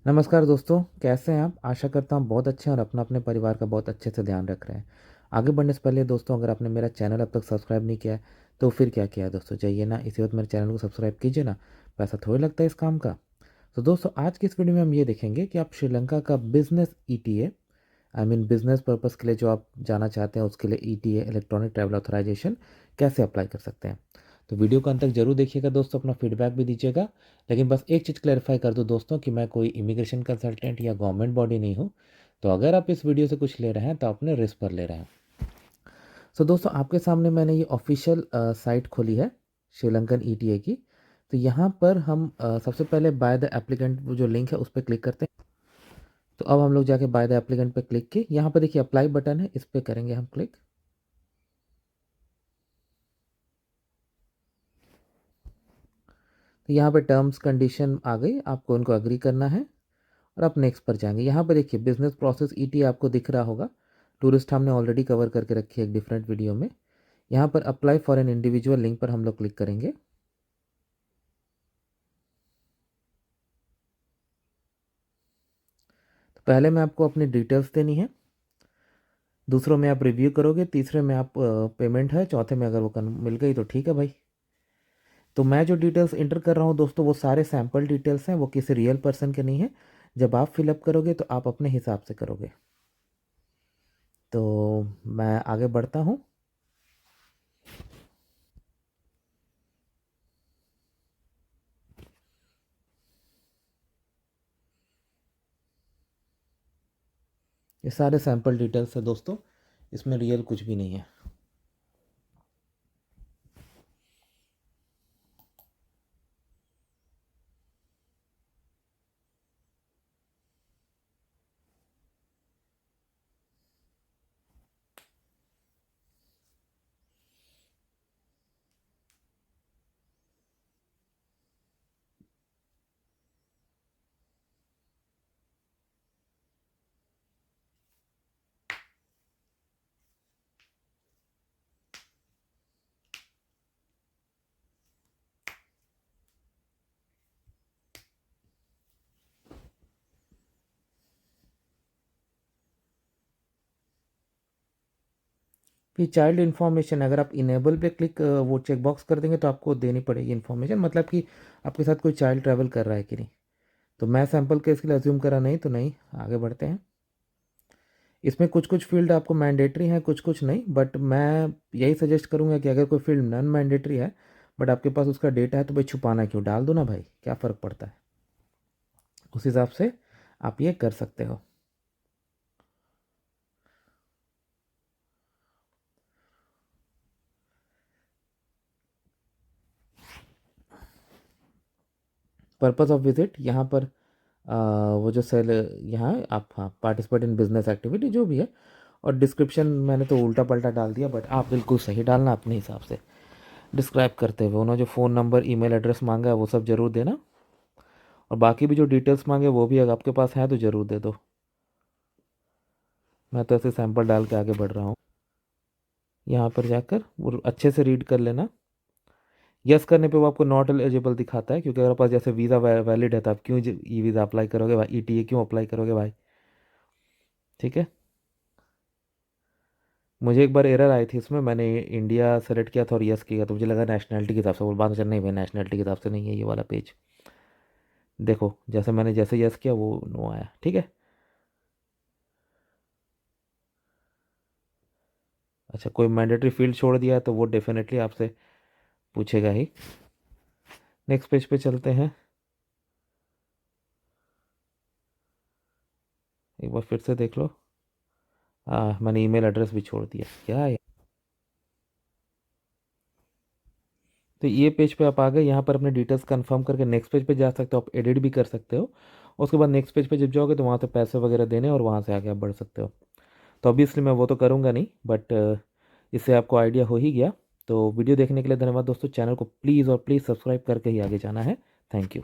नमस्कार दोस्तों, कैसे हैं आप? आशा करता हूँ बहुत अच्छे हैं और अपना अपने परिवार का बहुत अच्छे से ध्यान रख रहे हैं। आगे बढ़ने से पहले दोस्तों, अगर आपने मेरा चैनल अब तक सब्सक्राइब नहीं किया है तो फिर क्या किया है दोस्तों, जाइए ना इसी वक्त मेरे चैनल को सब्सक्राइब कीजिए ना। पैसा थोड़ी लगता है इस काम का। तो दोस्तों, आज की इस वीडियो में हम ये देखेंगे कि आप श्रीलंका का business ETA, I mean business purpose के लिए जो आप जाना चाहते हैं उसके लिए ईटीए, इलेक्ट्रॉनिक ट्रैवल ऑथराइजेशन, कैसे अप्लाई कर सकते हैं। तो वीडियो को अंत तक जरूर देखिएगा दोस्तों, अपना फीडबैक भी दीजिएगा। लेकिन बस एक चीज़ क्लैरिफाई कर दूं दोस्तों कि मैं कोई इमिग्रेशन कंसल्टेंट या गवर्नमेंट बॉडी नहीं हूं। तो अगर आप इस वीडियो से कुछ ले रहे हैं तो अपने रिस्क पर ले रहे हैं। सो दोस्तों, आपके सामने मैंने ये ऑफिशियल साइट खोली है श्रीलंकन ईटीए की। तो यहाँ पर हम सबसे पहले बाय द एप्लीकेंट जो लिंक है उस पर क्लिक करते हैं। तो अब हम लोग जाके बाय द एप्लीकेंट पे क्लिक किए, यहाँ पर देखिए अप्लाई बटन है, इस पर करेंगे हम क्लिक। तो यहाँ पे टर्म्स कंडीशन आ गई, आपको उनको अग्री करना है और आप नेक्स्ट पर जाएंगे। यहाँ पर देखिए बिजनेस प्रोसेस ईटी आपको दिख रहा होगा। टूरिस्ट हमने ऑलरेडी कवर करके रखी है एक डिफरेंट वीडियो में। यहाँ पर apply for an individual link पर हम लोग क्लिक करेंगे। तो पहले में आपको अपनी डिटेल्स देनी है, दूसरों में आप रिव्यू करोगे, तीसरे में आप पेमेंट है, चौथे में अगर वो मिल गई तो ठीक है भाई। तो मैं जो डिटेल्स इंटर कर रहा हूँ दोस्तों वो सारे सैम्पल डिटेल्स हैं, वो किसी रियल पर्सन के नहीं है। जब आप फिलअप करोगे तो आप अपने हिसाब से करोगे। तो मैं आगे बढ़ता हूँ। ये सारे सैम्पल डिटेल्स है दोस्तों, इसमें रियल कुछ भी नहीं है। फिर चाइल्ड इन्फॉर्मेशन, अगर आप इनेबल पे क्लिक वो चेक बॉक्स कर देंगे तो आपको देनी पड़ेगी इन्फॉर्मेशन, मतलब कि आपके साथ कोई चाइल्ड ट्रैवल कर रहा है कि नहीं। तो मैं सैम्पल केस के लिए अज्यूम करा नहीं, तो नहीं, आगे बढ़ते हैं। इसमें कुछ कुछ फील्ड आपको मैंडेटरी हैं, कुछ कुछ नहीं, बट मैं यही सजेस्ट करूँगा कि अगर कोई फील्ड नॉन मैंडेटरी है बट आपके पास उसका डेटा है तो भाई छुपाना क्यों, डाल दो ना भाई, क्या फ़र्क पड़ता है। उस हिसाब से आप ये कर सकते हो। पर्पस ऑफ विजिट, यहाँ पर वो जो सेल यहाँ आप, हाँ, पार्टिसिपेट इन बिजनेस एक्टिविटी जो भी है। और डिस्क्रिप्शन मैंने तो उल्टा पल्टा डाल दिया, बट आप बिल्कुल सही डालना अपने हिसाब से। डिस्क्राइब करते हुए उन्होंने जो फ़ोन नंबर ईमेल एड्रेस मांगा है वो सब ज़रूर देना, और बाकी भी जो डिटेल्स मांगे वो भी अगर आपके पास है तो ज़रूर दे दो। मैं तो ऐसे सैंपल डाल के आगे बढ़ रहा हूँ। यहाँ पर जाकर वो अच्छे से रीड कर लेना। यस करने पे वो आपको नॉट एलिजिबल दिखाता है, क्योंकि अगर पास जैसे वीज़ा वैलिड है तो आप क्यों ई वीज़ा अप्लाई करोगे भाई, ईटीए क्यों अप्लाई करोगे भाई। ठीक है। मुझे एक बार एरर आई थी इसमें, मैंने इंडिया सेलेक्ट किया था और यस किया तो मुझे लगा नेशनैलिटी के हिसाब से, बोल बात चल नहीं भाई, नेशनैलिटी के हिसाब से नहीं है ये वाला पेज। देखो जैसे मैंने जैसे यस किया वो नो आया। ठीक है। अच्छा, कोई मैंडेटरी फील्ड छोड़ दिया है तो वो डेफिनेटली आपसे पूछेगा ही। नेक्स्ट पेज पे चलते हैं। एक बार फिर से देख लो। हाँ, मैंने ईमेल एड्रेस भी छोड़ दिया, क्या है। तो ये पेज पे आप आ गए, यहाँ पर अपने डिटेल्स कंफर्म करके नेक्स्ट पेज पे जा सकते हो, आप एडिट भी कर सकते हो। उसके बाद नेक्स्ट पेज पे जब जाओगे तो वहाँ से पैसे वगैरह देने और वहाँ से आगे आप बढ़ सकते हो। तो ऑब्वियसली मैं वो तो करूँगा नहीं, बट इससे आपको आइडिया हो ही गया। तो वीडियो देखने के लिए धन्यवाद दोस्तों। चैनल को प्लीज़ और प्लीज़ सब्सक्राइब करके ही आगे जाना है। Thank you.